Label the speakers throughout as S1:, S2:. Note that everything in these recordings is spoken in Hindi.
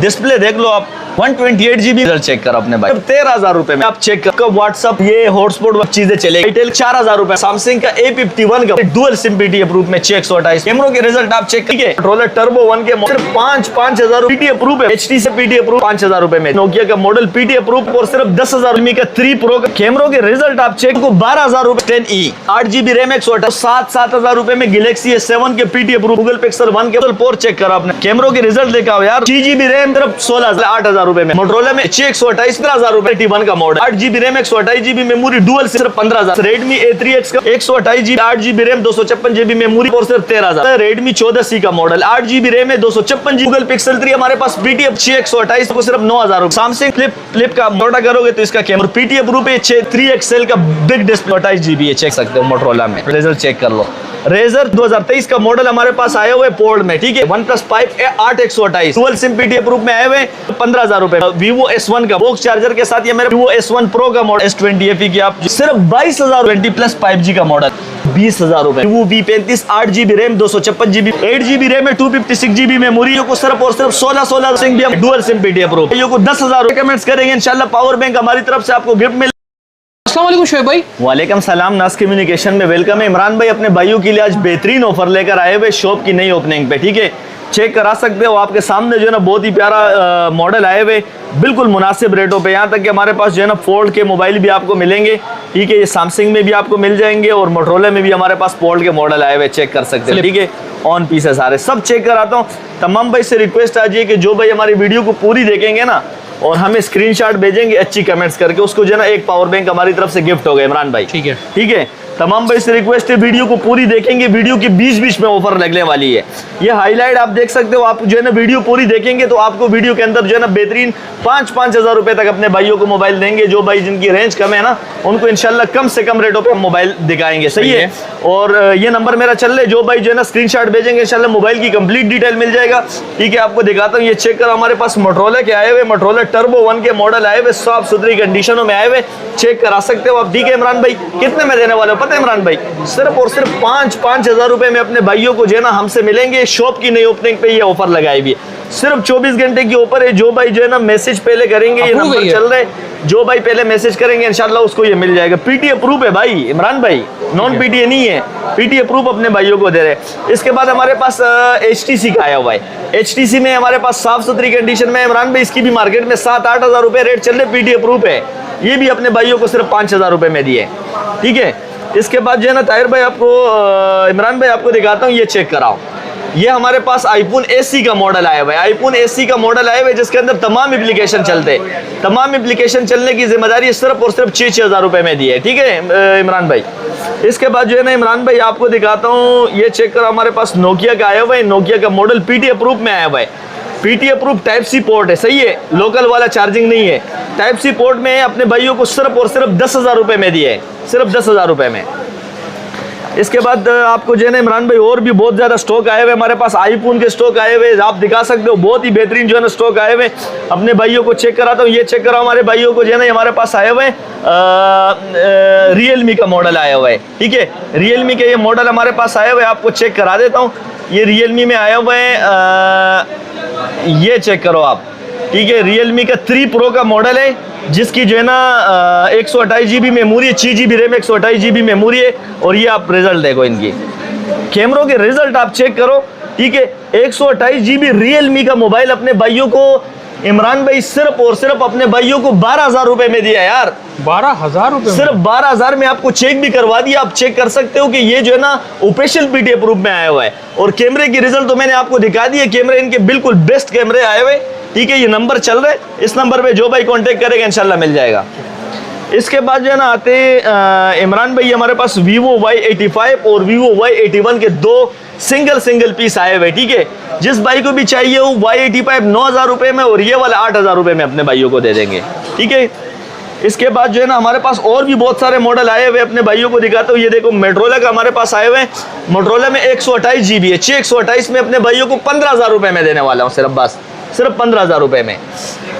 S1: डिस्प्ले देख लो आप, 128 GB चेक करो अपने भाई, 13,000 रुपए में आप चेक करो। व्हाट्सअप ये हॉटस्पॉट चीजें चलेगी, रिटेल 4,000 रुपए। सैमसंग का A51 का डुअल सिम पीटी अप्रूव में 628 कैमरों के रिजल्ट आप चेक करिए। कंट्रोलर टर्बो 1 के सिर्फ 5,000 पीटी अप्रूव है। HTC से पीटी अप्रूव 5,000 रुपए में। नोकिया का मॉडल पीटी अप्रूव और सिर्फ 10,000 का 3 प्रो का कैमरों के रिजल्ट आप चेक को 12,000 रुपए। 10E 8GB रैम 7,000 रुपए में। गैलेक्सी S7 के पीटी अप्रूव। गूगल पिक्सल 1 के पोर्ट चेक करो आपने, कैमरों के रिजल्ट देखा हो यार। 6GB रैम सिर्फ 8,000 रुपए में। मोटरोला में 628 15,000 रुपए। T1 का model 8GB RAM 128GB memory dual सिर्फ 15,000। Redmi A3X का 128GB 8GB RAM 256GB memory और सिर्फ 13,000। Redmi 14C का मॉडल 8GB रैम है 256GB। गूगल पिक्सल 3 हमारे पास पीटी 628 को सिर्फ 9,000 रुपए। सैमसंग फ्लिप का ऑर्डर करोगे तो इसका कैमरा पीटी अप्रूव है 3XL का बिग डिस्प्ले 28GB है, चेक सकते हो। मोटरोला में रिजल्ट चेक कर लो। रेजर 2023 का मॉडल हमारे पास आए हुए पोर्ट में, ठीक है। OnePlus 5 128 dual SIM PT approve में आए हुए 15,000 रुपए। Vivo S1 का बॉक्स चार्जर के साथ ये मेरा Vivo S1 Pro का मॉडल S20 FE की आप सिर्फ 22,000 20 प्लस 5G का मॉडल 20,000 रुपए। Vivo V35 8GB RAM 256GB 8GB RAM है 256GB मेमोरी को सिर्फ और सिर्फ 16 सिंह भी डुअल सिम पीटी अप्रूव। ये को 10,000 कमेंट्स करेंगे इंशाल्लाह। पावर बैंक हमारी तरफ से आपको गिफ्ट मिल।
S2: अस्सलाम शोएब भाई।
S1: वालेकुम सलाम। नास कम्युनिकेशन में वेलकम है। इमरान भाई अपने भाइयों के लिए आज बेहतरीन ऑफर लेकर आए हुए शॉप की नई ओपनिंग पे, ठीक है। चेक करा सकते हो आपके सामने जो है ना बहुत ही प्यारा मॉडल आए हुए बिल्कुल मुनासिब रेटों पे। यहाँ तक कि हमारे पास जो है ना फोल्ड के मोबाइल भी आपको मिलेंगे, ठीक है। ये सैमसंग में भी आपको मिल जाएंगे और मोटरोला में भी हमारे पास फोल्ड के मॉडल आए हुए, चेक कर सकते हैं, ठीक है। ऑन पीस है सारे, सब चेक कराता हूँ। तमाम भाई से रिक्वेस्ट आ जाइए कि जो भाई हमारी वीडियो को पूरी देखेंगे ना और हमें स्क्रीनशॉट भेजेंगे अच्छी कमेंट्स करके, उसको जो है ना एक पावर बैंक हमारी तरफ से गिफ्ट होगा इमरान भाई,
S2: ठीक है,
S1: ठीक है। तमाम भाई से रिक्वेस्ट है वीडियो को पूरी देखेंगे, वीडियो के बीच में ऑफर लगने वाली है। ये हाईलाइट आप देख सकते हो। आप जो है ना वीडियो पूरी देखेंगे तो आपको वीडियो के अंदर जो है ना बेहतरीन 5,000 रुपए तक अपने भाइयों को मोबाइल देंगे। जो भाई जिनकी रेंज कम है ना उनको इंशाल्लाह कम से कम रेटों पे हम मोबाइल दिखाएंगे, सही है। और ये नंबर मेरा चल रहा है, जो भाई जो है ना स्क्रीनशॉट भेजेंगे इंशाल्लाह मोबाइल की कंप्लीट डिटेल मिल जाएगा, ठीक है। आपको दिखाता हूँ, ये चेक करो हमारे पास मोटरोला के आए हुए, मोटरोला टर्बो 1 के मॉडल आए हुए, साफ सुथरी कंडीशनों में आए हुए, चेक करा सकते हो आप, ठीक है। इमरान भाई कितने में देने वाले हो पता है इमरान भाई? सिर्फ और सिर्फ 5,000 रुपए में अपने भाइयों को जो है ना हमसे मिलेंगे। शॉप की नई ओपनिंग पे ये ऑफर लगाई हुई है, सिर्फ 24 घंटे की ऑफर है। जो भाई जो है ना मैसेज पहले करेंगे, ये नंबर चल रहे, जो भाई पहले मैसेज करेंगे इंशाल्लाह उसको ये मिल जाएगा। पीटी अप्रूव है भाई इमरान भाई, नॉन पीटी नहीं है, पीटी अप्रूव अपने भाइयों को दे रहे। इसके बाद हमारे पास HTC का आया हुआ है। HTC में हमारे पास साफ सुथरी कंडीशन में इमरान भाई, इसकी भी मार्केट में 7-8 हजार रुपए रेट चल रहे, पीटी अप्रूव है। ये भी अपने भाइयों को सिर्फ 5,000 रुपए में दिए, ठीक है। इसके बाद जो है ना ताहिर भाई आपको इमरान भाई आपको दिखाता हूँ, ये चेक कराओ। ये हमारे पास iPhone SE का मॉडल आया हुआ है। iPhone SE का मॉडल आया हुआ है जिसके अंदर तमाम एप्लीकेशन चलते हैं। तमाम एप्लीकेशन चलने की जिम्मेदारी सिर्फ और सिर्फ 6,000 रुपए में दी है, ठीक है इमरान भाई। इसके बाद जो है ना इमरान भाई आपको दिखाता हूँ, ये चेक करो हमारे पास नोकिया का आया हुआ है। नोकिया का मॉडल पीटी अप्रूव में आया हुआ है। PT approve type C port है, सही है, लोकल वाला चार्जिंग नहीं है, टाइप सी पोर्ट में अपने भाइयों को सिर्फ और सिर्फ 10,000 रुपए में दिए, सिर्फ 10,000 रुपए में। इसके बाद आपको जो है ना इमरान भाई और भी बहुत ज़्यादा स्टॉक आए हुए हमारे पास। आईफोन के स्टॉक आए हुए आप दिखा सकते हो, बहुत ही बेहतरीन जो है ना स्टॉक आए हुए अपने भाइयों को चेक कराता हूँ। ये चेक करो हमारे भाइयों को जो है ना हमारे पास आए हुए रियलमी का मॉडल आया हुआ है, ठीक है। रियलमी के ये मॉडल हमारे पास आए हुए, आपको चेक करा देता हूँ। ये रियलमी में आया हुआ है, ये चेक करो आप, ठीक है। रियलमी का 3 प्रो का मॉडल है जिसकी जो है ना 128GB मेमोरी है, 6GB रैम 128GB मेमोरी है। और ये आप रिजल्ट देखो, इनकी कैमरों के रिजल्ट आप चेक करो, ठीक है। 128GB रियलमी का मोबाइल अपने भाइयों को इमरान भाई सिर्फ और सिर्फ अपने भाइयों को 12,000 रुपए में दिया यार।
S2: 12,000 रुपए,
S1: सिर्फ 12,000 में आपको चेक भी करवा दिया। आप चेक कर सकते हो कि ये जो है ना ऑफिशियल पीटी अप्रूव में आया हुआ है। और कैमरे की रिजल्ट तो मैंने आपको दिखा दिए, कैमरे इनके बिल्कुल बेस्ट कैमरे आए हुए, ठीक है। ये नंबर चल रहे, इस नंबर पे जो भाई कांटेक्ट करेगा इंशाल्लाह मिल जाएगा। इसके बाद जो है ना आते इमरान भाई हमारे पास Vivo Y85 और Vivo Y81 के 2 सिंगल पीस आए हुए, ठीक है। जिस भाई को भी चाहिए वो Y85 9,000 रुपए में और ये वाला 8,000 रुपए में अपने भाइयों को दे देंगे, ठीक है। इसके बाद जो है ना हमारे पास और भी बहुत सारे मॉडल आए हुए अपने भाइयों को दिखाता हूँ। ये देखो मोटरोला का हमारे पास आए हुए हैं। मोटरोला में 128GB है, 628 में अपने भाइयों को 15,000 रुपए में देने वाला हूँ सिर्फ, बस सिर्फ 15,000 रुपए में।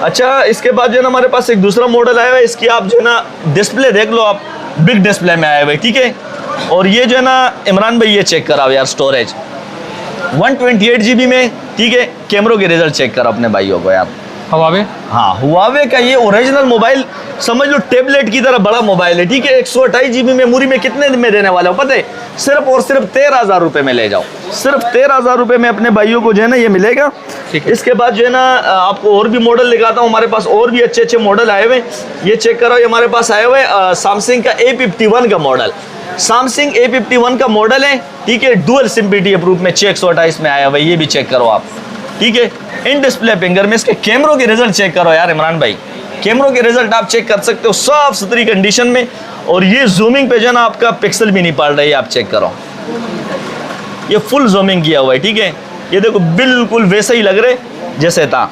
S1: अच्छा, इसके बाद जो है ना हमारे पास एक दूसरा मॉडल आया हुआ है। इसकी आप जो है ना डिस्प्ले देख लो आप, बिग डिस्प्ले में आए हुए, ठीक है। और ये जो है ना इमरान भाई ये चेक कराओ यार, स्टोरेज 128 GB में, ठीक है। कैमरों के रिजल्ट चेक करो अपने भाइयों को यार।
S2: हवावे
S1: हाँ, हुआवे का ये ओरिजिनल मोबाइल समझ लो टेबलेट की तरह बड़ा मोबाइल है, ठीक है। 128 GB मेमोरी में कितने में देने वाला हूँ पता है? सिर्फ और सिर्फ 13,000 रुपये में ले जाओ। सिर्फ 13,000 रुपये में अपने भाइयों को जो है ना ये मिलेगा।
S2: ठीक है।
S1: इसके बाद जो है ना आपको और भी मॉडल दिखाता हूँ, हमारे पास और भी अच्छे अच्छे मॉडल आए हुए। ये चेक करो, ये हमारे पास आए हुए सैमसंग का A51 का मॉडल। सैमसंग A51 का मॉडल है, ठीक है। डुअल सिम PTA प्रूफ में 628 में आया हुआ, ये भी चेक करो आप, ठीक है। इन डिस्प्ले फिंगर में इसके कैमरों के रिजल्ट चेक करो यार इमरान भाई। कैमरों के रिजल्ट आप चेक कर सकते हो साफ सुथरी कंडीशन में। और ये जूमिंग पे जो है ना आपका पिक्सल भी नहीं पड़ रही है, आप चेक करो, ये फुल जूमिंग किया हुआ है, ठीक है। ये देखो बिल्कुल वैसे ही लग रहे जैसे था,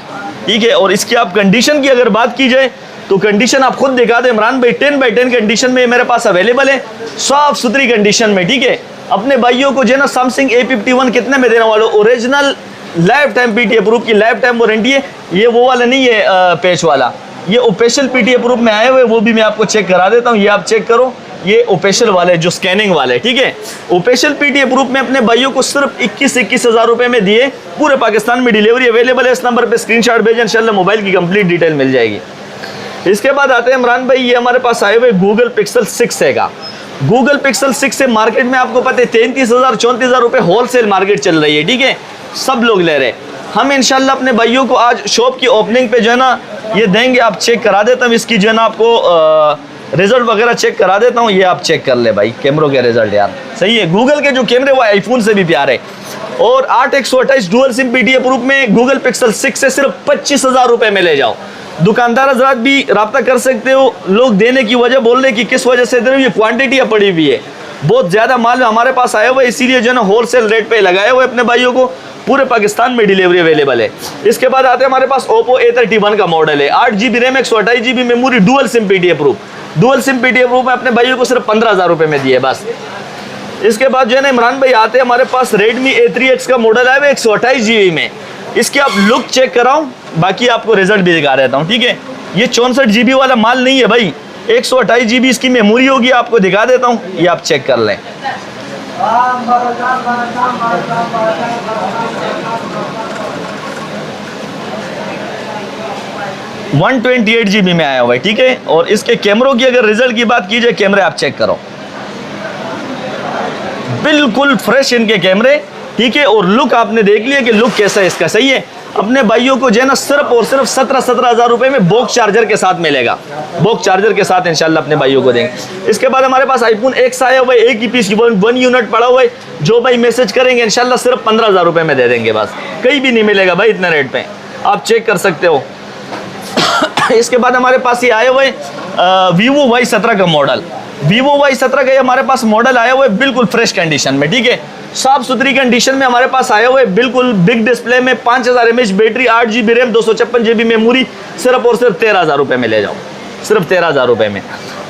S1: ठीक है। और इसकी आप कंडीशन की अगर बात की जाए तो कंडीशन आप खुद दिखा दे इमरान भाई, 10/10 कंडीशन में मेरे पास अवेलेबल है, साफ सुथरी कंडीशन में, ठीक है। अपने भाइयों को जो है ना सैमसंग A51 कितने में देने वालों? Original life time PTA proof की लाइफ टाइम वारंटी है। ये वो वाला नहीं है पैच वाला, ये ऑफिशियल PTA प्रूफ में आए हुए, वो भी मैं आपको चेक करा देता हूँ। ये आप चेक करो, ये ऑफिशियल वाले जो स्कैनिंग वाले, ठीक है। ऑफिशियल PTA प्रूफ में अपने भाइयों को सिर्फ 21 हज़ार रुपये में दिए। पूरे पाकिस्तान में डिलीवरी अवेलेबल है। इस नंबर पे स्क्रीनशॉट भेजें, इंशाल्लाह मोबाइल की कंप्लीट डिटेल मिल जाएगी। इसके बाद आते हैं इमरान भाई, ये हमारे पास आए हुए गूगल पिक्सल 6 है का। गूगल पिक्सल 6 से मार्केट में आपको पता है 33,000 34,000 रुपये होलसेल मार्केट चल रही है, ठीक है। सब लोग ले रहे हैं। हम इंशाल्लाह अपने भाइयों को आज शॉप की ओपनिंग पे जो है ना ये देंगे, आप चेक करा देता हूँ इसकी जो है ना आपको रिजल्ट वगैरह चेक करा देता हूँ। ये आप चेक कर ले भाई कैमरों के रिजल्ट यार, सही है। गूगल के जो कैमरे वो आईफोन से भी प्यारे। और 8/128 डुअल सिम PTA प्रूफ में गूगल पिक्सल 6 से सिर्फ 25,000 रुपये में ले जाओ। दुकानदार हजरात भी रब्ता कर सकते हो। लोग देने की वजह बोल रहे कि किस वजह से दे रहे हो, ये क्वांटिटियाँ पड़ी हुई है, बहुत ज़्यादा माल हमारे पास आया हुआ है, इसीलिए जो है ना होलसेल रेट पे लगाए हुए अपने भाइयों को। पूरे पाकिस्तान में डिलीवरी अवेलेबल है। इसके बाद आते हैं हमारे पास Oppo A31 का मॉडल है, 8 GB RAM 128 GB memory, dual SIM PTA proof. Dual SIM PTA proof में अपने भाइयों को सिर्फ 15,000 रुपये में दिए बस। इसके बाद जो है ना इमरान भाई आते हैं हमारे पास Redmi A3X का मॉडल आया हुआ 128 GB में। इसके आप लुक चेक कराऊं, बाकी आपको रिजल्ट भी दिखा देता हूँ, ठीक है। ये 64 GB वाला माल नहीं है भाई, 128 GB इसकी मेमोरी होगी, आपको दिखा देता हूँ, ये आप चेक कर लें। $128 GB में आया हुआ है, ठीक है। और इसके कैमरों की अगर रिजल्ट की बात की जाए, कैमरे आप चेक करो, बिल्कुल फ्रेश इनके कैमरे, ठीक है। और लुक आपने देख लिया कि लुक कैसा है इसका, सही है। अपने भाइयों को जो है ना सिर्फ और सिर्फ 17,000 रुपये में बॉक्स चार्जर के साथ मिलेगा। बॉक्स चार्जर के साथ इंशाल्लाह अपने भाइयों को देंगे। इसके बाद हमारे पास iPhone X आया हुआ है, एक ही पीस 1 यूनिट पड़ा हुआ है। जो भाई मैसेज करेंगे इंशाल्लाह सिर्फ 15,000 रुपये में दे देंगे बस, कहीं भी नहीं मिलेगा भाई इतने रेट पे, आप चेक कर सकते हो। इसके बाद हमारे पास ये आया हुआ है Vivo Y17 का मॉडल। Vivo Y17 का हमारे पास मॉडल आया हुआ है बिल्कुल फ्रेश कंडीशन में, ठीक है। साफ सुथरी कंडीशन में हमारे पास आया हुआ है, बिल्कुल बिग डिस्प्ले में, 5000 mAh battery, 8 GB RAM, 256 GB memory, सिर्फ और सिर्फ 13,000 रुपये में ले जाओ, सिर्फ 13,000 रुपये में।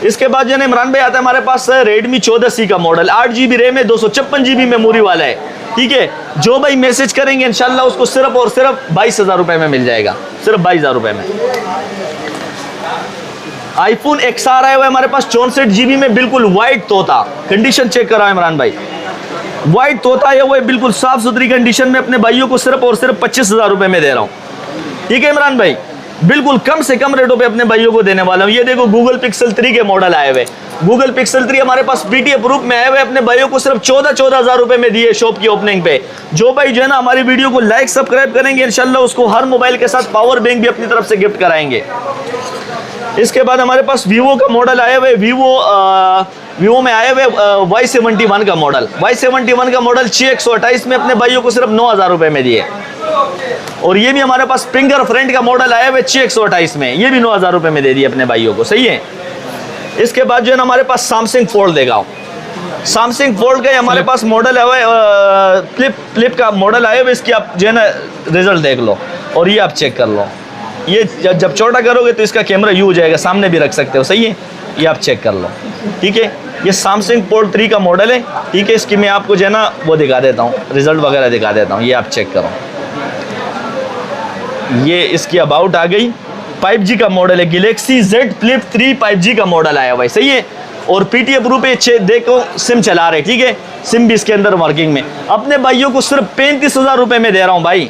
S1: इसके बाद जो है इमरान भाई आता है हमारे पास Redmi 14C का मॉडल, 8 GB रैम है, 256 GB मेमोरी वाला है, ठीक है। जो भाई मैसेज करेंगे इंशाल्लाह उसको सिर्फ और सिर्फ 22,000 रुपये में मिल जाएगा, सिर्फ 22,000 रुपये में। iPhone XR आया हुआ है हमारे पास 64 GB में, बिल्कुल व्हाइट तोता, कंडीशन चेक करा इमरान भाई, व्हाइट तोता आया हुआ है बिल्कुल साफ सुथरी कंडीशन में, अपने भाइयों को सिर्फ और सिर्फ 25,000 रुपये में दे रहा हूँ, ठीक है इमरान भाई। बिल्कुल कम से कम रेटों पे अपने भाइयों को देने वाला हूँ। ये देखो Google Pixel 3 के मॉडल आए हुए, Google Pixel 3 हमारे पास PTA प्रूफ में आए हुए, अपने भाइयों को सिर्फ 14,000 रुपये में दिए शॉप की ओपनिंग पे। जो भाई जो है ना हमारी वीडियो को लाइक सब्सक्राइब करेंगे इंशाल्लाह उसको हर मोबाइल के साथ पावर बैंक भी अपनी तरफ से गिफ्ट कराएंगे। इसके बाद हमारे पास Vivo का मॉडल आया हुआ है, Vivo में आए हुए Y71 का मॉडल, Y71 का मॉडल 6/128 में अपने भाइयों को सिर्फ 9,000 रुपये में दिए। और ये भी हमारे पास फिंगर फ्रेंड का मॉडल आया हुआ है 6/128 में, ये भी 9,000 रुपये में दे दिए अपने भाइयों को, सही है। इसके बाद जो है ना हमारे पास Samsung Fold देगा, Samsung Fold का हमारे पास मॉडल आया हुआ है, फ्लिप का मॉडल आया हुआ है। इसकी आप जो है ना रिजल्ट देख लो और ये आप चेक कर लो। ये जब छोटा करोगे तो इसका कैमरा यूँ हो जाएगा, सामने भी रख सकते हो, सही है। ये आप चेक कर लो, ठीक है। ये Samsung Fold 3 का मॉडल है, ठीक है। इसकी मैं आपको जो है ना वो दिखा देता हूँ, रिजल्ट वगैरह दिखा देता हूँ, ये आप चेक करो। ये इसकी अबाउट आ गई, 5G का मॉडल है, Galaxy Z Flip 3 5G का मॉडल आया हुआ है, सही है। और PTA प्रूफ पे देखो सिम चला रहे, ठीक है। सिम भी इसके अंदर वर्किंग में, अपने भाइयों को सिर्फ 35,000 रुपये में दे रहा हूँ भाई।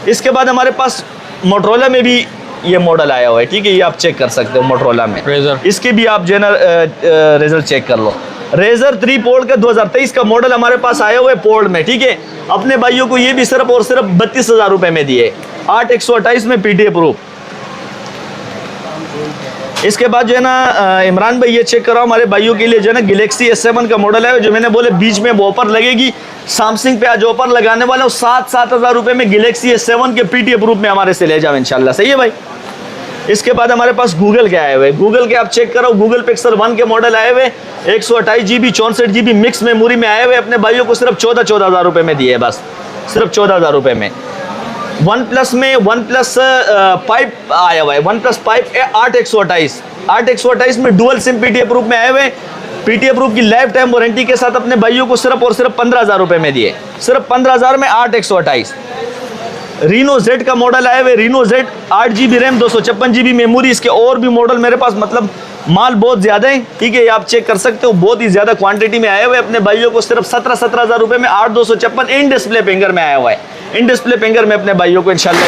S1: इसके बाद हमारे पास मोटरोला में भी ये मॉडल आया हुआ है, ठीक है, ये आप चेक कर सकते हो मोटरोला में
S2: रेजर,
S1: इसकी भी आप जो है ना रिजल्ट चेक कर लो। रेजर 3 पोर्ट का 2023 का मॉडल हमारे पास आया हुआ है पोर्ट में, ठीक है। अपने भाइयों को ये भी सिर्फ और सिर्फ 32,000 रुपये में दिए, 8/128 में PTA प्रूफ। इसके बाद जो है ना इमरान भाई ये चेक कराओ हमारे भाइयों के लिए जो है ना गैलेक्सी S7 का मॉडल है, जो मैंने बोले बीच में ऑफर लगेगी, सैमसंग पे आज ऑफर लगाने वाला हूँ 7,000 रुपये में गैलेक्सी S7 के PTA प्रूफ में हमारे से ले जाओ इंशाल्लाह, सही है भाई। इसके बाद हमारे पास गूगल के आए हुए, गूगल के आप चेक करो, गूगल पिक्सल 1 के मॉडल आए हुए 128 GB 64 GB मिक्स मेमोरी में आए हुए, अपने भाइयों को सिर्फ 14,000 रुपये में दिए, बस सिर्फ 14,000 रुपये में। वन प्लस में वन प्लस 5 आया हुआ है, वन प्लस 5 8/128 में डुअल सिम PTA प्रूफ में आए हुए, PTA प्रूफ की लाइफ टाइम वारंटी के साथ अपने भाइयों को सिर्फ और सिर्फ 15,000 रुपये में दिए, सिर्फ 15,000 में 8/128। रीनो Z का मॉडल आए हुए, Reno Z 8 GB RAM 256 GB memory, इसके और भी मॉडल मेरे पास मतलब माल बहुत ज़्यादा है, ठीक है, ये आप चेक कर सकते हो, बहुत ही ज़्यादा क्वांटिटी में आए हुए, अपने भाइयों को सिर्फ 17,000 रुपये में 8/256 इन डिस्प्ले फिंगर में आया हुआ है, इन डिस्प्ले फिंगर में अपने भाइयों को इंशाल्लाह।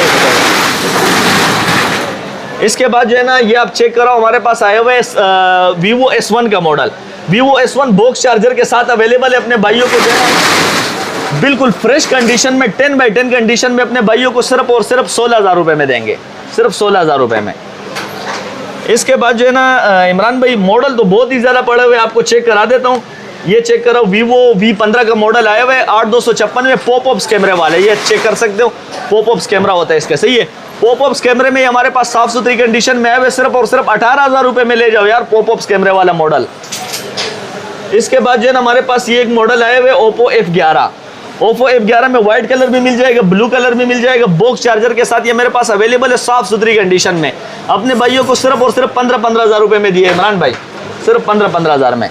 S1: इसके बाद जो है ना ये आप चेक करो हमारे पास आए हुए Vivo S1 का model, Vivo S1 box charger के साथ अवेलेबल है, अपने भाइयों को जो है बिल्कुल फ्रेश कंडीशन में 10/10 कंडीशन में अपने भाइयों को सिर्फ और सिर्फ 16,000 रुपये में देंगे, सिर्फ 16,000 रुपये में। इसके बाद जो है ना इमरान भाई मॉडल तो बहुत ही ज़्यादा पड़े हुए, आपको चेक करा देता हूँ, ये चेक करो Vivo V15 का मॉडल आया हुआ है 8/256 में पॉपअप्स कैमरे वाले, ये चेक कर सकते हो, पॉपअप्स कैमरा होता है इसका, सही है। पॉपअप्स कैमरे में हमारे पास साफ सुथरी कंडीशन में आए हुए, सिर्फ और सिर्फ 18,000 रुपये में ले जाओ यार, पॉपअप्स कैमरे वाला मॉडल। इसके बाद जो है ना हमारे पास ये एक मॉडल आए हुए Oppo F11, Oppo F11 में व्हाइट कलर भी मिल जाएगा, ब्लू कलर भी मिल जाएगा, बॉक्स चार्जर के साथ ये मेरे पास अवेलेबल है साफ सुथरी कंडीशन में, अपने भाइयों को सिर्फ और सिर्फ 15,000 रुपये में दिए इमरान भाई, सिर्फ 15,000 में।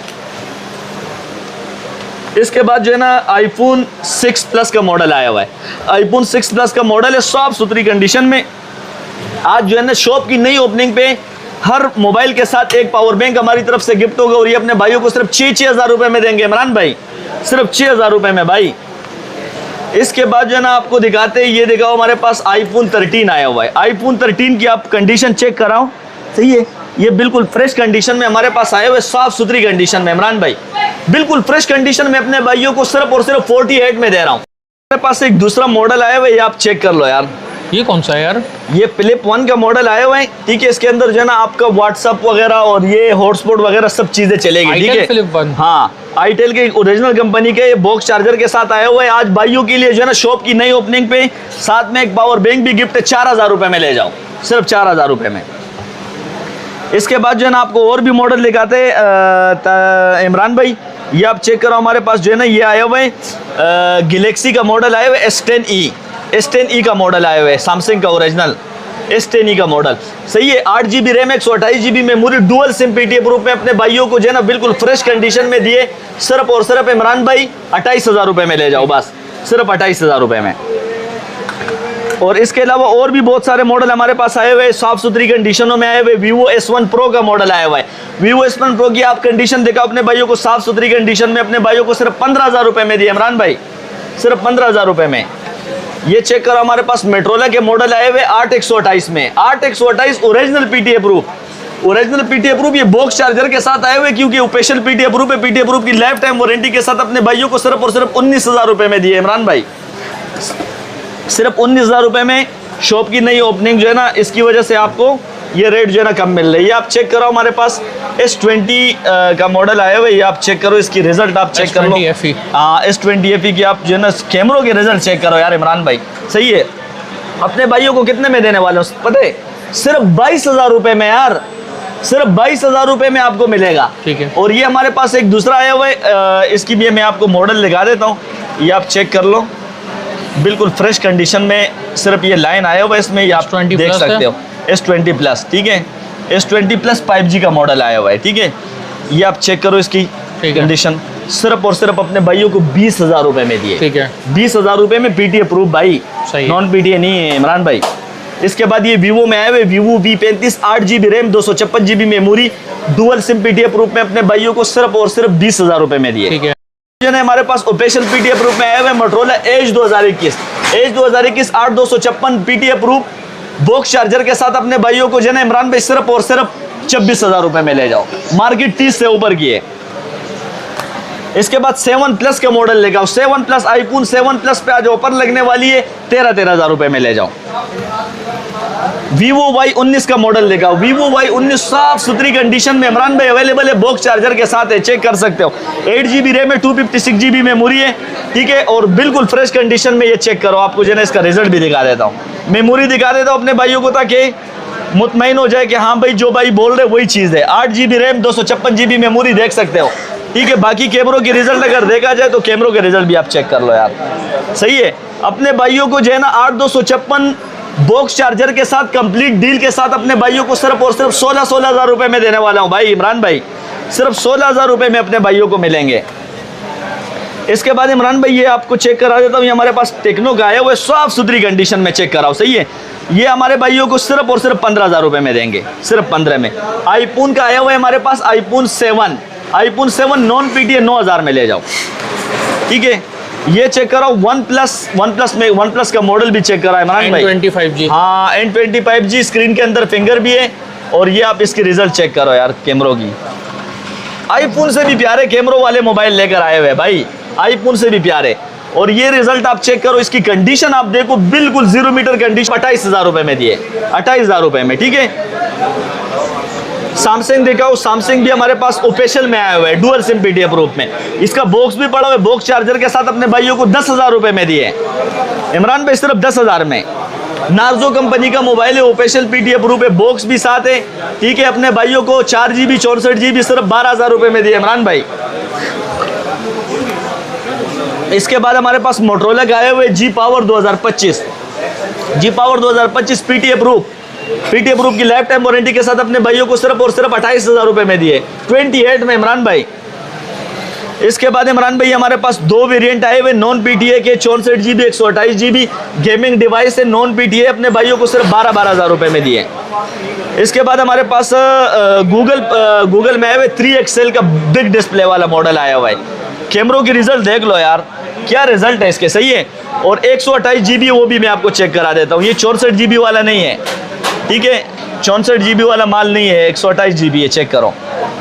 S1: इसके बाद जो है ना iPhone 6 Plus का मॉडल आया हुआ है, iPhone 6 Plus का मॉडल है साफ सुथरी कंडीशन में। आज जो है ना शॉप की नई ओपनिंग पे हर मोबाइल के साथ एक पावर बैंक हमारी तरफ से गिफ्ट होगा, और ये अपने भाइयों को सिर्फ 6,000 रुपये में देंगे इमरान भाई, सिर्फ 6,000 रुपये में भाई। इसके बाद जो है ना आपको दिखाते हैं, ये दिखाओ हमारे पास iPhone 13 आया हुआ है, iPhone 13 की आप कंडीशन चेक कराओ, सही है, ये बिल्कुल फ्रेश कंडीशन में हमारे पास आए हुए, साफ सुथरी कंडीशन में इमरान भाई, बिल्कुल फ्रेश कंडीशन में अपने भाइयों को सिर्फ और सिर्फ 48 में दे रहा हूँ। मेरे पास एक दूसरा मॉडल आया हुआ है, ये आप चेक कर लो यार,
S2: ये कौन सा है यार?
S1: ये Flip 1 का मॉडल आया हुआ है, ठीक है, इसके अंदर जो है ना आपका व्हाट्सअप वगैरह और ये हॉटस्पॉट वगैरह सब चीजें चलेगी, ठीक है।
S2: Flip 1,
S1: हाँ, आईटेल के ओरिजिनल कंपनी के, ये बॉक्स चार्जर के साथ आया हुआ है। आज भाइयों के लिए जो है ना शॉप की नई ओपनिंग पे साथ में एक पावर बैंक भी गिफ्ट है, 4,000 रुपये में ले जाओ, सिर्फ 4,000 रुपये में। इसके बाद जो है ना आपको और भी मॉडल दिखाते हैं इमरान भाई, ये आप चेक करो हमारे पास जो है ना ये आया हुआ है गैलेक्सी का मॉडल आया हुआ है S10e का मॉडल आया हुआ है, सैमसंग का ओरिजिनल S10e का मॉडल, सही है। 8 GB RAM 128 GB memory dual SIM PTA proof में अपने भाइयों को जो है ना बिल्कुल फ्रेश कंडीशन में दिए, सिर्फ और सिर्फ इमरान भाई 28,000 रुपये में ले जाओ, बस सिर्फ 28,000 रुपये में। और इसके अलावा और भी बहुत सारे मॉडल हमारे पास आए हुए, साफ सुथरी कंडीशनों में आए हुए। Vivo S1 Pro का मॉडल आया हुआ है, Vivo S1 Pro की आप कंडीशन देखा अपने भाइयों को, साफ सुथरी कंडीशन में अपने भाइयों को सिर्फ 15,000 रुपये में दिए इमरान भाई, सिर्फ 15,000 रुपये में। ये चेक करो हमारे पास मेट्रोला के मॉडल आए हुए 8/128 में, 8/128 original PTA proof, original PTA proof, ये बॉक्स चार्जर के साथ आए हुए, क्योंकि स्पेशल PTA प्रूफ है, PTA प्रूफ की लाइफ टाइम वारंटी के साथ अपने भाइयों को सिर्फ और सिर्फ 19,000 रुपये में दिए इमरान भाई, सिर्फ 19,000 रुपये में। शॉप की नई ओपनिंग जो है ना इसकी वजह से आपको ये रेट जो है ना कम मिल रही है। आप चेक करो हमारे पास S20 का मॉडल आया हुआ है, ये आप चेक करो, इसकी रिजल्ट आप चेक कर लो। हाँ, S20 FE की आप जो है ना कैमरों के रिजल्ट चेक करो यार इमरान भाई, सही है। अपने भाइयों को कितने में देने वाले हो पता है? सिर्फ 22,000 रुपये में यार, सिर्फ 22,000 रुपये में आपको मिलेगा,
S2: ठीक है।
S1: और ये हमारे पास एक दूसरा आया हुआ है, इसकी भी मैं आपको मॉडल दिखा देता हूँ, ये आप चेक कर लो, बिल्कुल फ्रेश कंडीशन में सिर्फ ये लाइन आया हुआ है इसमें, ये आप देख सकते हो S20 Plus, ठीक है, S20 Plus 5G का मॉडल आया हुआ है, ठीक है। ये आप चेक करो इसकी कंडीशन, सिर्फ और सिर्फ अपने भाइयों को 20,000 रुपये में दिए,
S2: ठीक है,
S1: 20,000 रुपये में PTA प्रूफ भाई, नॉन PTA नहीं है इमरान भाई। इसके बाद ये Vivo में आए हुए Vivo V35 8 GB RAM 256 GB memory dual SIM PTA proof में अपने भाइयों को सिर्फ और सिर्फ 20,000 रुपये में दिए, ठीक है। जो है हमारे पास ऑफिशियल पीटीए प्रूफ में आए हुए Motorola Edge 2021 8256 PTA proof box charger के साथ अपने भाइयों को जो है इमरान भाई सिर्फ और सिर्फ 26,000 रुपए में ले जाओ। मार्केट 30 से ऊपर की है। इसके बाद 7 प्लस का मॉडल लेगा, 7 प्लस आईफोन 7 प्लस पे आज ऑफर लगने वाली है, 13,000 रुपए में ले जाओ। Vivo Y19 का मॉडल लेगा, Vivo Y19 साफ सुथरी कंडीशन में इमरान भाई अवेलेबल है, बॉक्स चार्जर के साथ है, चेक कर सकते हो। 8GB रैम है, 256GB मेमोरी है, ठीक है, और बिल्कुल फ्रेश कंडीशन में। ये चेक करो, आपको जो है इसका रिजल्ट भी दिखा देता हूँ, मेमोरी दिखा देता हूँ अपने भाइयों को, ताकि मुतमईन हो जाए कि हाँ भाई जो भाई बोल रहे वही चीज़ है। 8GB रैम 256GB मेमोरी देख सकते हो, ठीक है। बाकी कैमरों की रिजल्ट अगर देखा जाए तो कैमरों के रिजल्ट भी आप चेक कर लो यार, सही है। अपने भाइयों को जो है ना 8,256 बॉक्स चार्जर के साथ कंप्लीट डील के साथ अपने भाइयों को सिर्फ और सिर्फ 16,000 रुपए में देने वाला हूं भाई इमरान भाई, सिर्फ 16,000 रुपए में अपने भाइयों को मिलेंगे। इसके बाद इमरान भाई ये आपको चेक करा देता हूँ, ये हमारे पास टेक्नो का आया हुआ है, साफ सुथरी कंडीशन में, चेक कराओ, सही है। ये हमारे भाइयों को सिर्फ और सिर्फ 15,000 रुपए में देंगे, सिर्फ 15 में। आईफोन का आया हुआ है हमारे पास आईफोन 7 नॉन पीटीए 9,000 में ले जाओ, ठीक है। ये चेक कराओ, वन प्लस का मॉडल भी चेक करा इमरान भाई,
S2: N25G।
S1: हाँ N25G, स्क्रीन के अंदर फिंगर भी है। और ये आप इसकी रिजल्ट चेक करो यार, कैमरों की आईफोन से भी प्यारे कैमरों वाले मोबाइल लेकर आए हुए भाई, आईफोन से भी प्यारे। और ये रिजल्ट आप चेक करो, इसकी कंडीशन आप देखो, बिल्कुल 0 मीटर कंडीशन, 28,000 रुपए में दिए, 28,000 रुपए में, ठीक है। सैमसंग दिखाओ, सैमसंग भी हमारे पास ऑफिशियल में आया हुआ है, डुअल सिम पीटीए प्रूफ में। इसका बॉक्स भी पड़ा हुआ है, बॉक्स चार्जर के साथ अपने भाइयों को 10,000 रुपए में दिए इमरान भाई, सिर्फ 10,000 में। नार्जो कंपनी का मोबाइल है, ऑफिशियल पीटीए प्रूफ है, बॉक्स भी साथ है, ठीक है। अपने भाइयों को 4GB 64GB सिर्फ 12,000 रुपए में दिए इमरान भाई। इसके बाद हमारे पास मोटरोला का आए हुए जी पावर 2025 पीटीए प्रूफ की लाइफ टाइम वारंटी के साथ अपने भाइयों को सिर्फ और सिर्फ 28,000 रुपए में दिए, 28 में इमरान भाई। इसके बाद इमरान भाई हमारे पास 2 वेरिएंट आए हुए नॉन पीटीए के, 64GB 128GB गेमिंग डिवाइस है, नॉन पीटीए, अपने भाइयों को सिर्फ 12,000 रुपए में दिए। इसके बाद हमारे पास गूगल में आए हुए 3XL का बिग डिस्प्ले वाला मॉडल आया हुआ है। कैमरों की रिजल्ट देख लो यार, क्या रिजल्ट है इसके, सही है। और 128GB वो भी मैं आपको चेक करा देता हूँ, ये 64GB वाला नहीं है, ठीक है, 64GB वाला माल नहीं है, 128GB है, चेक करो,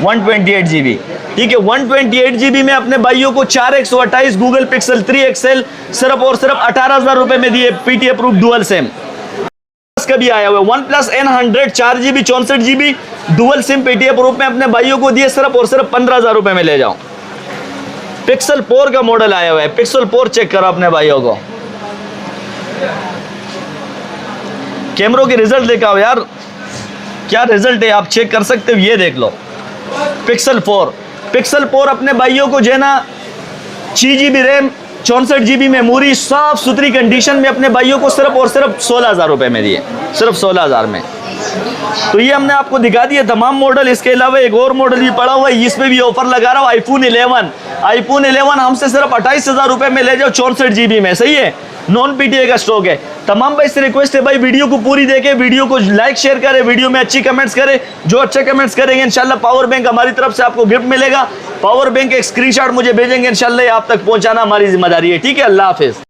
S1: 128GB, ठीक है। 128GB में अपने भाइयों को 4 128 गूगल पिक्सल 3XL सिर्फ और सिर्फ 18,000 रुपए में दिए, पीटीए प्रूफ डुअल सिम का भी आया हुआ है। OnePlus N100 4GB 64GB dual SIM PTA proof में अपने भाइयों को दिए, सिर्फ और सिर्फ 15,000 रुपए में ले जाओ। पिक्सल 4 का मॉडल आया हुआ है, पिक्सल 4 चेक करो अपने भाइयों को, कैमरों के रिजल्ट दिखाओ यार, क्या रिजल्ट है आप चेक कर सकते हो, ये देख लो। पिक्सल 4 अपने भाइयों को जो है ना 6GB रैम 64GB मेमोरी, साफ सुथरी कंडीशन में अपने भाइयों को सिर्फ और सिर्फ 16,000 रुपए में दिए, सिर्फ 16,000 में। तो ये हमने आपको दिखा दिए तमाम मॉडल। इसके अलावा एक और मॉडल भी पड़ा हुआ है, इस पे भी ऑफर लगा रहा हूँ, आईफोन 11 हमसे सिर्फ 28,000 रुपए में ले जाओ, 64GB में, सही है, नॉन पीटीए का स्टॉक है। तमाम भाई से रिक्वेस्ट है भाई, वीडियो को पूरी देखें, वीडियो को लाइक शेयर करें, वीडियो में अच्छी कमेंट्स करें, जो अच्छे कमेंट्स करेंगे इंशाल्लाह पावर बैंक हमारी तरफ से आपको गिफ्ट मिलेगा। पावर बैंक एक स्क्रीनशॉट मुझे भेजेंगे, इंशाल्लाह आप तक पहुंचाना हमारी जिम्मेदारी है, ठीक है। अल्लाह हाफिज।